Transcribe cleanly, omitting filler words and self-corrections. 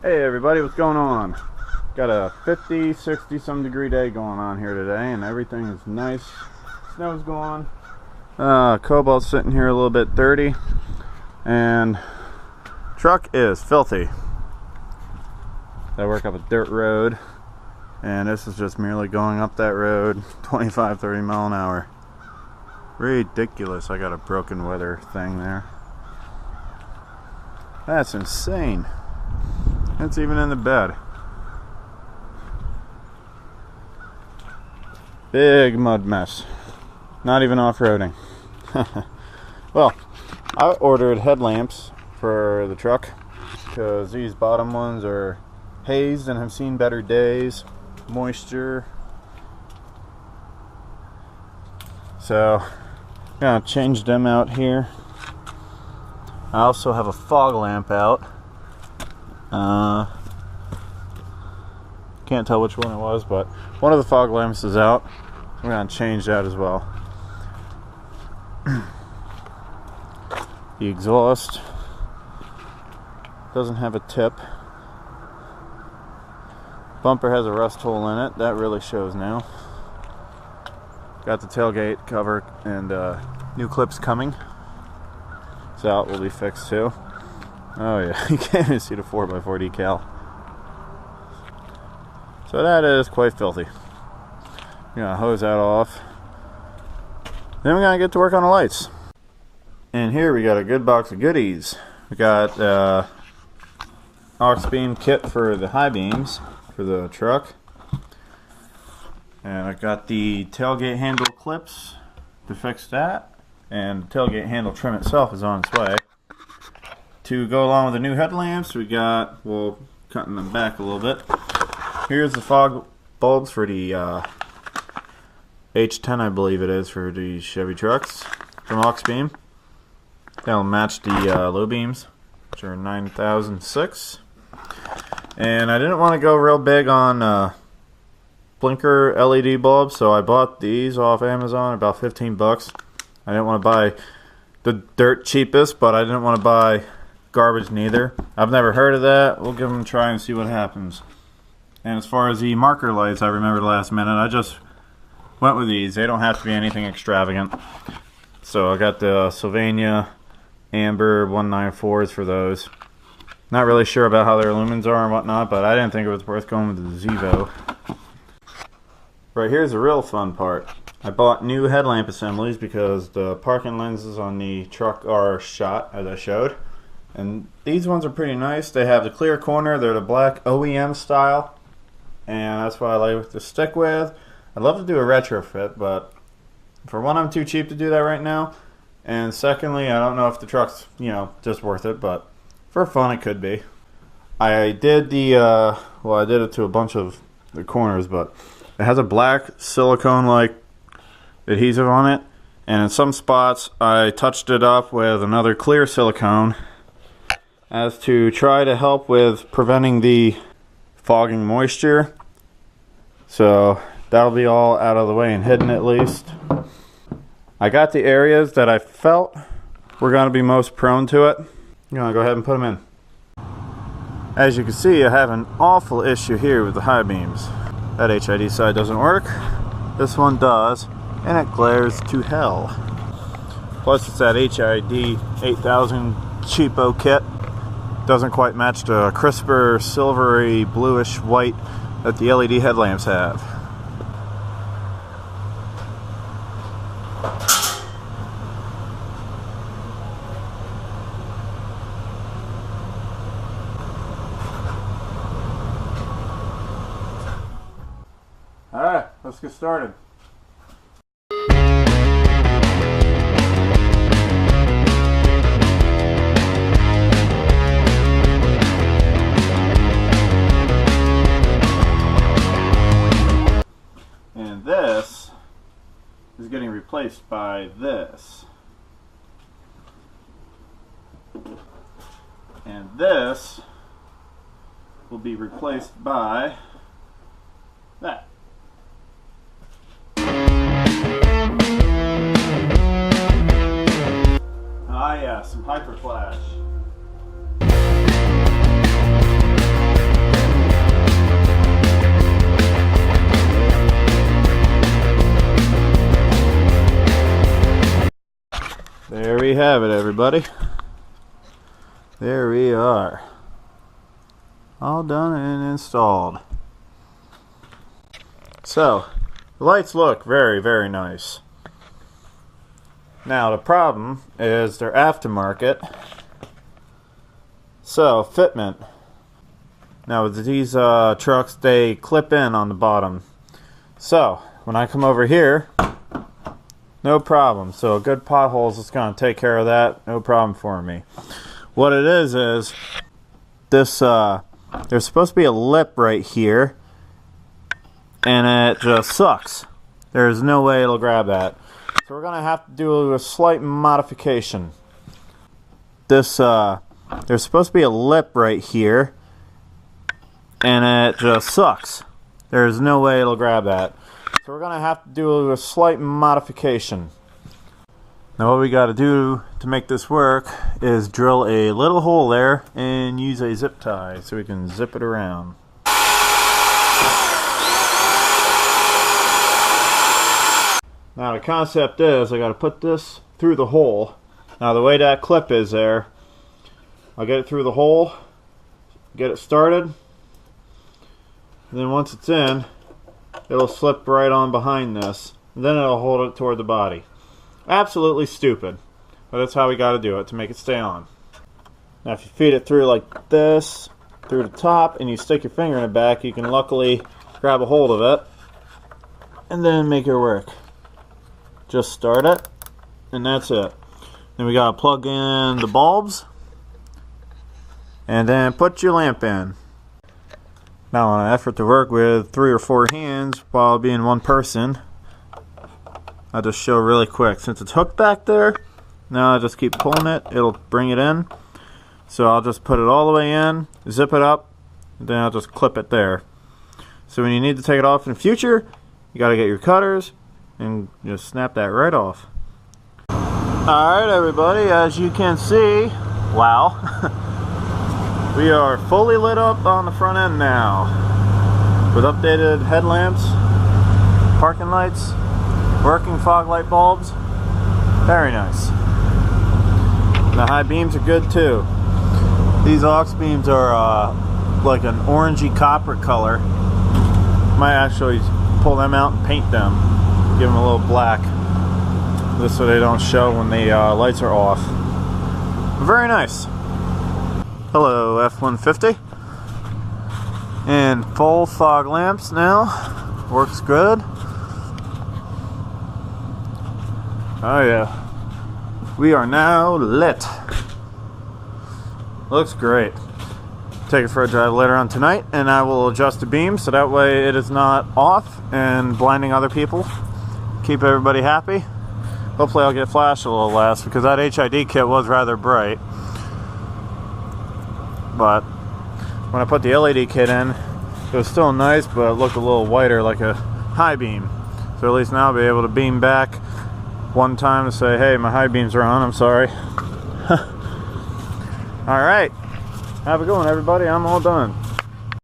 Hey everybody, what's going on? Got a 50, 60 some degree day going on here today, and everything is nice. Snow's gone. Cobalt's sitting here a little bit dirty, and truck is filthy. I work up a dirt road, and this is just merely going up that road 25, 30 mile an hour. Ridiculous. I got a broken weather thing there. That's insane. It's even in the bed. Big mud mess. Not even off-roading. Well, I ordered headlamps for the truck because these bottom ones are hazed and have seen better days. Moisture. So, I'm gonna change them out here. I also have a fog lamp out. Can't tell which one it was, but one of the fog lamps is out. I'm gonna change that as well. The exhaust doesn't have a tip. Bumper has a rust hole in it. That really shows now. Got the tailgate cover and new clips coming. So that will be fixed too. Oh yeah, you can't even see the 4x4 decal. So that is quite filthy. We're gonna hose that off. Then we're gonna get to work on the lights. And here we got a good box of goodies. We got aux beam kit for the high beams for the truck. And I got the tailgate handle clips to fix that. And the tailgate handle trim itself is on its way. To go along with the new headlamps, we got, well, cutting them back a little bit. Here's the fog bulbs for the H10, I believe it is, for the Chevy trucks from aux beam. That'll match the low beams, which are 9006. And I didn't want to go real big on blinker LED bulbs, so I bought these off Amazon, about 15 bucks. I didn't want to buy the dirt cheapest, but I didn't want to buy garbage neither. I've never heard of that. We'll give them a try and see what happens. And as far as the marker lights, I remembered last minute, I just went with these. They don't have to be anything extravagant. So I got the Sylvania Amber 194s for those. Not really sure about how their lumens are and whatnot, but I didn't think it was worth going with the Zevo. Right, here's the real fun part. I bought new headlamp assemblies because the parking lenses on the truck are shot, as I showed. And these ones are pretty nice. They have the clear corner. They're the black OEM style. And that's what I like to stick with. I'd love to do a retrofit, but for one, I'm too cheap to do that right now. And secondly, I don't know if the truck's, just worth it, but for fun, it could be. I did the, I did it to a bunch of the corners, but it has a black silicone-like adhesive on it. And in some spots, I touched it up with another clear silicone as to try to help with preventing the fogging moisture. So that'll be all out of the way and hidden at least. I got the areas that I felt were going to be most prone to it. I'm going to go ahead and put them in. As you can see, I have an awful issue here with the high beams. That HID side doesn't work. This one does, and it glares to hell. Plus it's that HID 8000 cheapo kit. Doesn't quite match the crisper, silvery, bluish white that the LED headlamps have. Alright, let's get started. And this is getting replaced by this. And this will be replaced by that. Ah yeah, some Hyper Flash. you have it, everybody. There we are. All done and installed. So, the lights look very, very nice. Now, the problem is they're aftermarket. So, fitment. Now, with these trucks, they clip in on the bottom. So, when I come over here, no problem. So, good potholes is going to take care of that. No problem for me. What it is this, there's supposed to be a lip right here, and it just sucks. There's no way it'll grab that. So, we're going to have to do a slight modification. There's supposed to be a lip right here, and it just sucks. There's no way it'll grab that. So we're going to have to do a slight modification. Now what we got to do to make this work is drill a little hole there and use a zip tie so we can zip it around. Now the concept is I got to put this through the hole. Now the way that clip is there, I'll get it through the hole, get it started, and then once it's in, it'll slip right on behind this, and then it'll hold it toward the body. Absolutely stupid, but that's how we got to do it to make it stay on. Now if you feed it through like this, through the top, and you stick your finger in the back, you can luckily grab a hold of it, and then make it work. Just start it, and that's it. Then we got to plug in the bulbs, and then put your lamp in. Now on an effort to work with 3 or 4 hands while being one person, I'll just show really quick. Since it's hooked back there, now I just keep pulling it, it'll bring it in. So I'll just put it all the way in, zip it up, and then I'll just clip it there. So when you need to take it off in the future, you gotta get your cutters and just snap that right off. Alright everybody, as you can see, wow. We are fully lit up on the front end now with updated headlamps, parking lights, working fog light bulbs. Very nice. The high beams are good too. These aux beams are like an orangey copper color. Might actually pull them out and paint them, give them a little black, just so they don't show when the lights are off. Very nice. Hello F-150, and full fog lamps now, works good. Oh yeah, we are now lit. Looks great. Take it for a drive later on tonight, and I will adjust the beam so that way it is not off and blinding other people. Keep everybody happy. Hopefully I'll get flashed a little less because that HID kit was rather bright. But when I put the LED kit in, it was still nice, but it looked a little whiter like a high beam. So at least now I'll be able to beam back one time to say, hey, my high beams are on, I'm sorry. Alright, have a good one everybody, I'm all done.